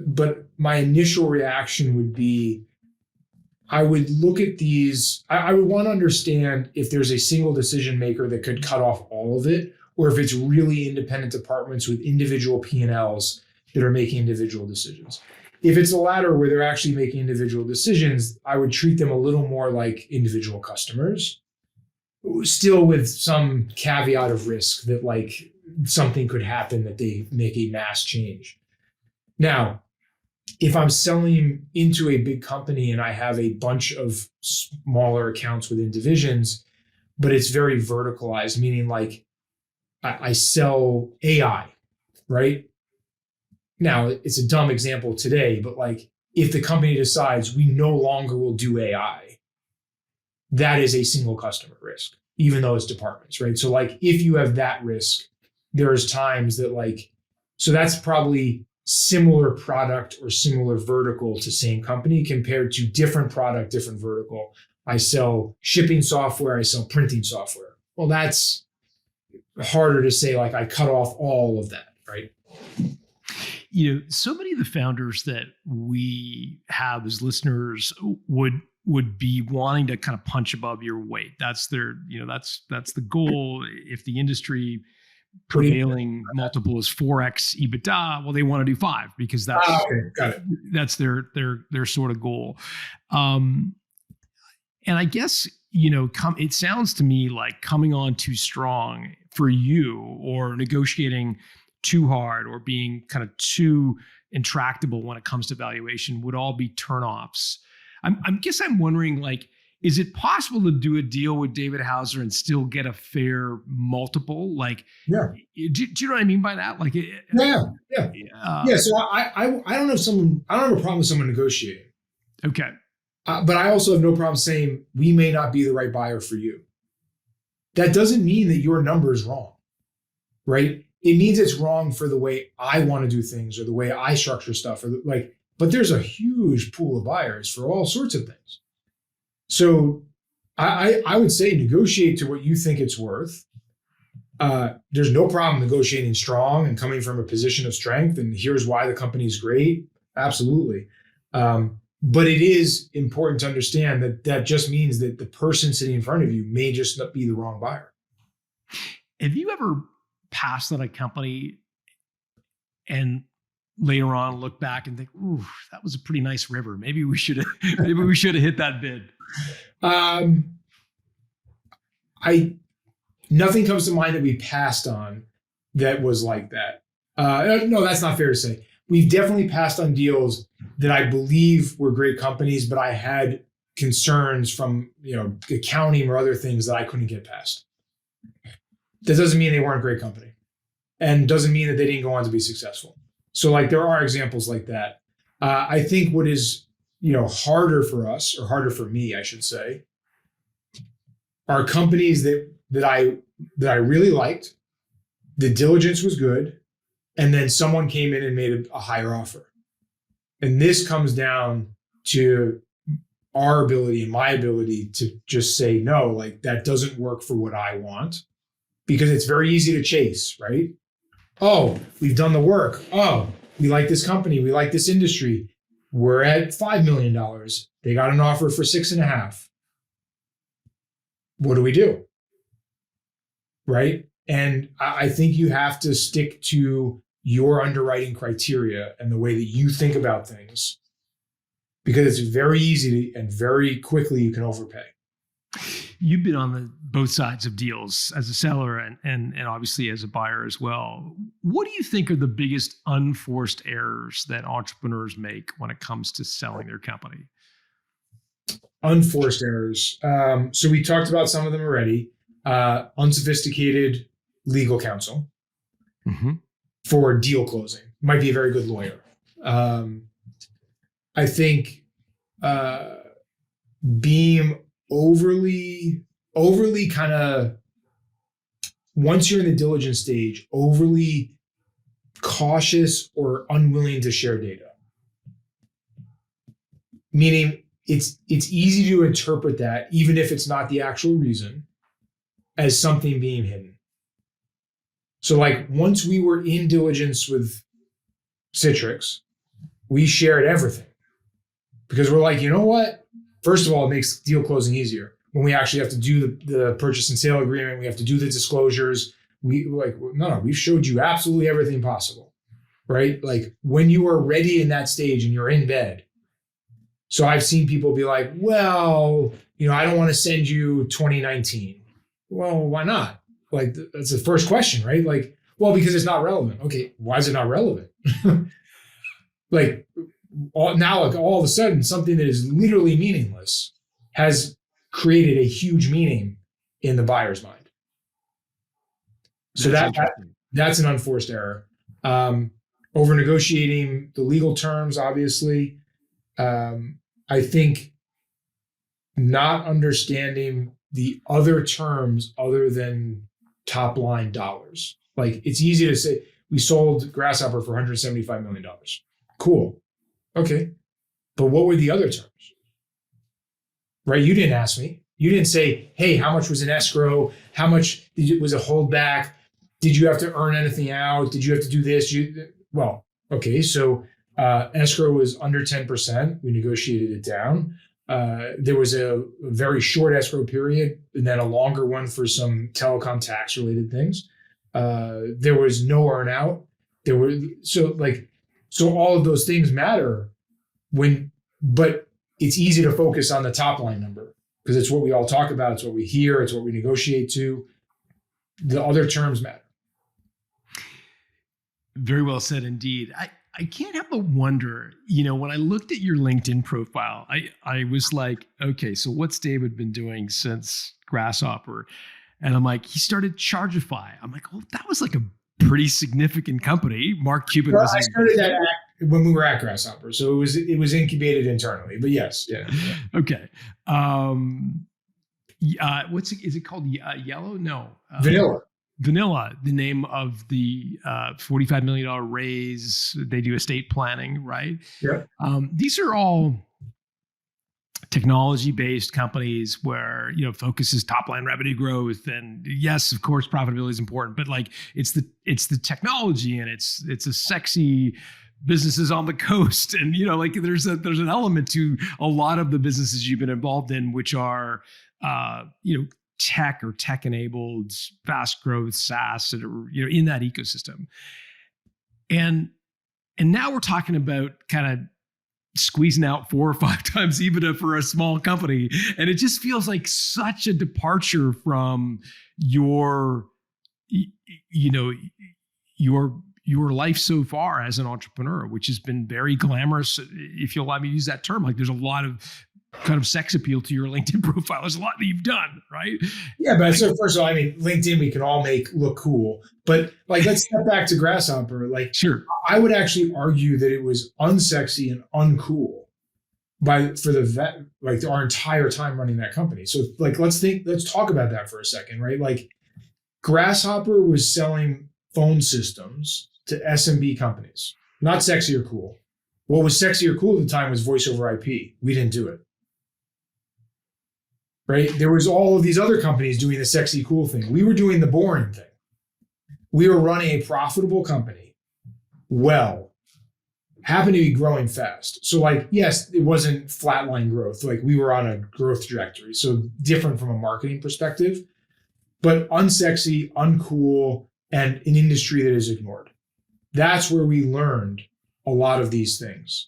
Speaker 2: but my initial reaction would be, I would look at these, I would want to understand if there's a single decision maker that could cut off all of it, or if it's really independent departments with individual P&Ls that are making individual decisions. If it's the latter, where they're actually making individual decisions, I would treat them a little more like individual customers, still with some caveat of risk that like something could happen that they make a mass change. Now, if I'm selling into a big company and I have a bunch of smaller accounts within divisions, but it's very verticalized, meaning like I sell AI, right? Now, it's a dumb example today, but like if the company decides we no longer will do AI, that is a single customer risk, even though it's departments, right? So like if you have that risk, there's times that like, so that's probably similar product or similar vertical to same company compared to different product, different vertical. I sell shipping software, I sell printing software. Well, that's harder to say like I cut off all of that, right?
Speaker 1: So many of the founders that we have as listeners would be wanting to kind of punch above your weight. That's their, that's the goal. If the industry prevailing multiple is 4x EBITDA, well, they want to do 5 because that's
Speaker 2: Got it.
Speaker 1: That's their sort of goal. And I guess it sounds to me like coming on too strong for you, or negotiating too hard, or being kind of too intractable when it comes to valuation would all be turnoffs. I'm wondering, like, is it possible to do a deal with David Hauser and still get a fair multiple? Like, do you know what I mean by that? Like,
Speaker 2: yeah. So I don't have a problem with someone negotiating.
Speaker 1: Okay.
Speaker 2: But I also have no problem saying we may not be the right buyer for you. That doesn't mean that your number is wrong, right? It means it's wrong for the way I want to do things or the way I structure stuff, but there's a huge pool of buyers for all sorts of things. So I would say negotiate to what you think it's worth. There's no problem negotiating strong and coming from a position of strength, and here's why the company's great. Absolutely. But it is important to understand that just means that the person sitting in front of you may just not be the wrong buyer.
Speaker 1: Have you ever passed on a company and later on look back and think, ooh, that was a pretty nice river. Maybe we should have hit that bid?
Speaker 2: Nothing comes to mind that we passed on that was like that. No, that's not fair to say. We've definitely passed on deals that I believe were great companies, but I had concerns from, accounting or other things that I couldn't get past. That doesn't mean they weren't a great company, and doesn't mean that they didn't go on to be successful. So like there are examples like that. I think what is, harder for us, or harder for me, I should say, are companies that I really liked. The diligence was good, and then someone came in and made a higher offer. And this comes down to our ability and my ability to just say, no, like that doesn't work for what I want, because it's very easy to chase, right? Oh, we've done the work. Oh, we like this company. We like this industry. We're at $5 million. They got an offer for 6.5. What do we do? Right? And I think you have to stick to your underwriting criteria and the way that you think about things, because it's very easy and very quickly you can overpay.
Speaker 1: You've been on both sides of deals as a seller and obviously as a buyer as well. What do you think are the biggest unforced errors that entrepreneurs make when it comes to selling their company?
Speaker 2: Unforced errors. So we talked about some of them already. Unsophisticated legal counsel for deal closing, might be a very good lawyer. I think being overly kind of, once you're in the diligence stage, overly cautious or unwilling to share data. Meaning it's easy to interpret that, even if it's not the actual reason, as something being hidden. So like once we were in diligence with Citrix, we shared everything because we're like, you know what? First of all, it makes deal closing easier. When we actually have to do the purchase and sale agreement, we have to do the disclosures. We've showed you absolutely everything possible, right? Like when you are ready in that stage and you're in bed. So I've seen people be like, well, I don't want to send you 2019. Well, why not? Like that's the first question, right? Like, well, because it's not relevant. Okay, why is it not relevant? Now all of a sudden, something that is literally meaningless has created a huge meaning in the buyer's mind. So that's an unforced error. Over negotiating the legal terms, obviously. I think not understanding the other terms other than top line dollars. Like it's easy to say we sold Grasshopper for $175 million. Cool. Okay. But what were the other terms? Right? You didn't ask me. You didn't say, hey, how much was in escrow? How much was a holdback? Did you have to earn anything out? Did you have to do this? Well, okay. So escrow was under 10%. We negotiated it down. There was a very short escrow period and then a longer one for some telecom tax related things. There was no earn out. So all of those things matter but it's easy to focus on the top line number because it's what we all talk about. It's what we hear. It's what we negotiate to. The other terms matter.
Speaker 1: Very well said indeed. I can't help but wonder, when I looked at your LinkedIn profile, I was like, okay, so what's David been doing since Grasshopper? And I'm like, he started Chargify. I'm like, well, that was like a pretty significant company. Mark Cuban was.
Speaker 2: I started that when we were at Grasshopper, so it was incubated internally. But yes, yeah.
Speaker 1: Okay. Is it called Yellow? No. Vanilla, the name of the $45 million raise. They do estate planning, right?
Speaker 2: Yeah.
Speaker 1: These are all technology-based companies where focus is top-line revenue growth, and yes, of course, profitability is important, but like it's the technology, and it's a sexy businesses on the coast, and there's an element to a lot of the businesses you've been involved in, which are tech or tech-enabled, fast growth SaaS that are in that ecosystem, and now we're talking about kind of squeezing out 4 or 5 times EBITDA for a small company, and it just feels like such a departure from your life so far as an entrepreneur, which has been very glamorous, if you'll allow me to use that term. Like there's a lot of kind of sex appeal to your LinkedIn profile. There's a lot that you've done, right?
Speaker 2: Yeah, but so first of all, LinkedIn we can all make look cool, but like let's step back to Grasshopper. Like,
Speaker 1: sure,
Speaker 2: I would actually argue that it was unsexy and uncool for our entire time running that company. So like let's talk about that for a second, right? Like Grasshopper was selling phone systems to SMB companies, not sexy or cool. What was sexy or cool at the time was voice over IP. We didn't do it. Right? There was all of these other companies doing the sexy, cool thing. We were doing the boring thing. We were running a profitable company. Happened to be growing fast. So like, yes, it wasn't flatline growth. Like we were on a growth trajectory. So different from a marketing perspective, but unsexy, uncool, and an industry that is ignored. That's where we learned a lot of these things.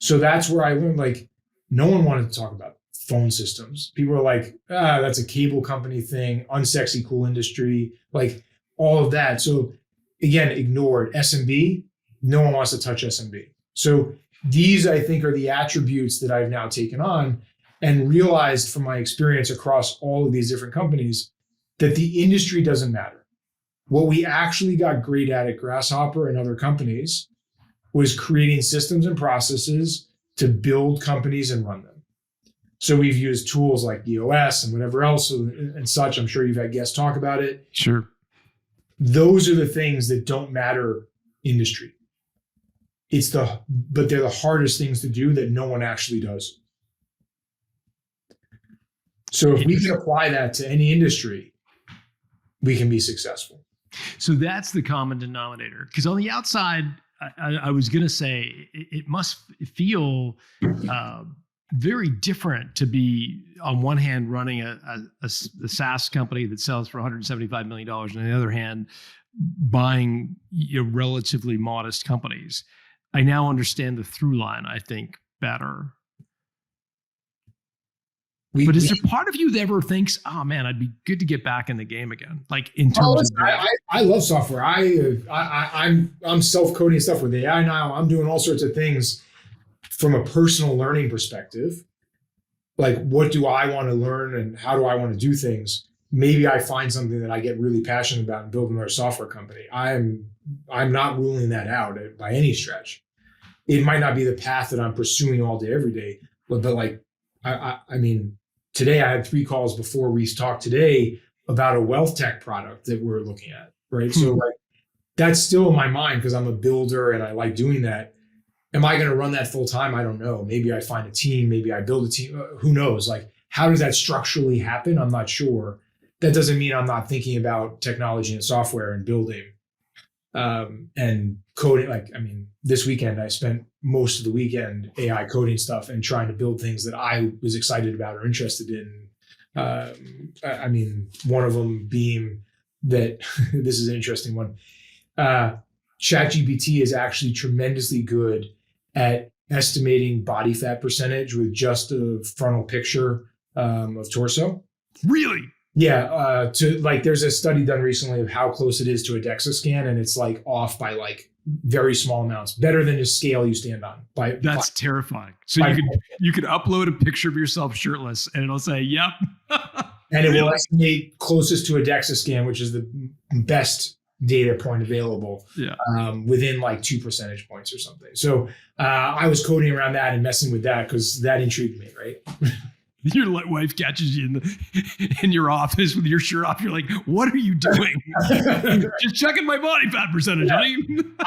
Speaker 2: So that's where I learned, like, no one wanted to talk about phone systems. People were like, that's a cable company thing, unsexy, cool industry, like all of that. So again, ignored. SMB, no one wants to touch SMB. So these, I think, are the attributes that I've now taken on and realized from my experience across all of these different companies that the industry doesn't matter. What we actually got great at Grasshopper and other companies was creating systems and processes to build companies and run them. So we've used tools like EOS and whatever else and such. I'm sure you've had guests talk about it.
Speaker 1: Sure.
Speaker 2: Those are the things that don't matter industry. But they're the hardest things to do that no one actually does. So if we can apply that to any industry, we can be successful.
Speaker 1: So that's the common denominator. Because on the outside, I was going to say it must feel very different to be, on one hand, running a SaaS company that sells for $175 million, and on the other hand, buying relatively modest companies. I now understand the through line, I think, better. But is there part of you that ever thinks, oh man, I'd be good to get back in the game again? Like in terms of
Speaker 2: I love software. I'm self-coding stuff with AI now. I'm doing all sorts of things from a personal learning perspective. Like, what do I want to learn and how do I want to do things? Maybe I find something that I get really passionate about and build another software company. I'm not ruling that out by any stretch. It might not be the path that I'm pursuing all day, every day, but like, I mean, today I had 3 calls before we talked today about a wealth tech product that we're looking at, right? So like, that's still in my mind because I'm a builder and I like doing that. Am I going to run that full time? I don't know. Maybe I find a team, maybe I build a team. Who knows? Like, how does that structurally happen? I'm not sure. That doesn't mean I'm not thinking about technology and software and building and coding. Like, I mean, this weekend I spent most of the weekend AI coding stuff and trying to build things that I was excited about or interested in. I mean, one of them being that this is an interesting one. ChatGPT is actually tremendously good at estimating body fat percentage with just a frontal picture of torso.
Speaker 1: Really?
Speaker 2: Yeah. There's a study done recently of how close it is to a DEXA scan, and it's like off by like very small amounts, better than a scale you stand on.
Speaker 1: That's terrifying. So you could upload a picture of yourself shirtless and it'll say, yep.
Speaker 2: And it will estimate closest to a DEXA scan, which is the best data point available, within like 2 percentage points or something. So I was coding around that and messing with that because that intrigued me, right?
Speaker 1: Your wife catches you in your office with your shirt off. You're like, what are you doing? Just checking my body fat percentage, honey.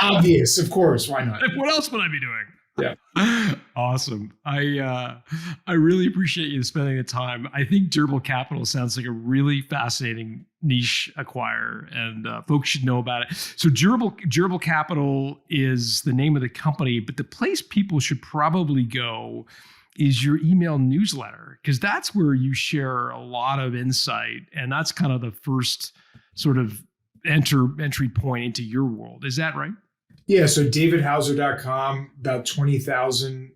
Speaker 2: Obvious, of course. Why not?
Speaker 1: What else would I be doing?
Speaker 2: Yeah.
Speaker 1: Awesome. I really appreciate you spending the time. I think Durable Capital sounds like a really fascinating niche acquire, and folks should know about it. So Durable Capital is the name of the company, but the place people should probably go is your email newsletter, because that's where you share a lot of insight, and that's kind of the first sort of entry point into your world. Is that right?
Speaker 2: Yeah. So davidhauser.com, about 20,000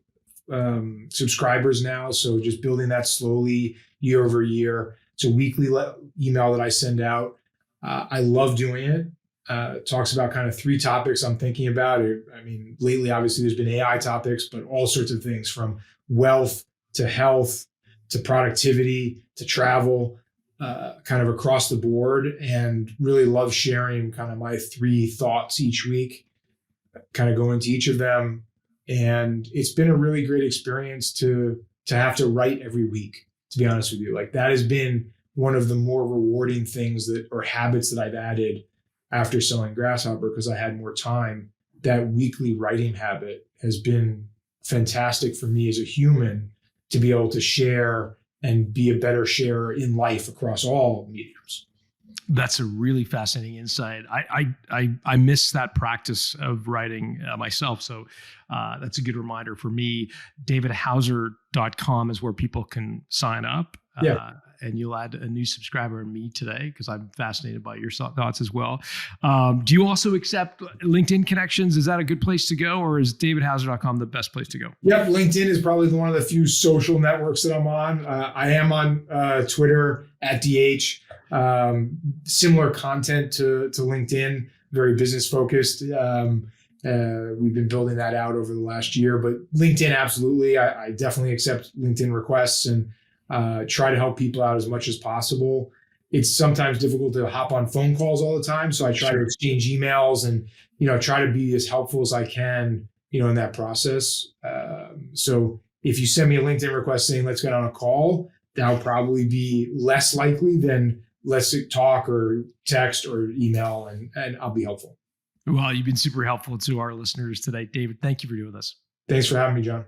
Speaker 2: subscribers now. So just building that slowly year over year. It's a weekly email that I send out. I love doing it. It talks about kind of 3 topics I'm thinking about. I mean, lately, obviously, there's been AI topics, but all sorts of things from wealth to health to productivity to travel, kind of across the board, and really love sharing kind of my 3 thoughts each week, kind of go into each of them. And it's been a really great experience to have to write every week, to be honest with you. Like, that has been one of the more rewarding things or habits that I've added after selling Grasshopper, because I had more time. That weekly writing habit has been fantastic for me as a human to be able to share and be a better sharer in life across all mediums.
Speaker 1: That's a really fascinating insight. I miss that practice of writing myself. So that's a good reminder for me. davidhauser.com is where people can sign up. And you'll add a new subscriber in me today, because I'm fascinated by your thoughts as well. Do you also accept LinkedIn connections? Is that a good place to go, or is davidhauser.com the best place to go?
Speaker 2: Yep. LinkedIn is probably one of the few social networks that I'm on. I am on Twitter @DH. Similar content to LinkedIn, very business focused. We've been building that out over the last year, but LinkedIn, absolutely. I definitely accept LinkedIn requests and try to help people out as much as possible. It's sometimes difficult to hop on phone calls all the time. So I try to exchange emails and, try to be as helpful as I can in that process. So if you send me a LinkedIn request saying, let's get on a call, that'll probably be less likely than let's talk or text or email, and I'll be helpful.
Speaker 1: Well, you've been super helpful to our listeners today, David. Thank you for doing this.
Speaker 2: Thanks for having me, John.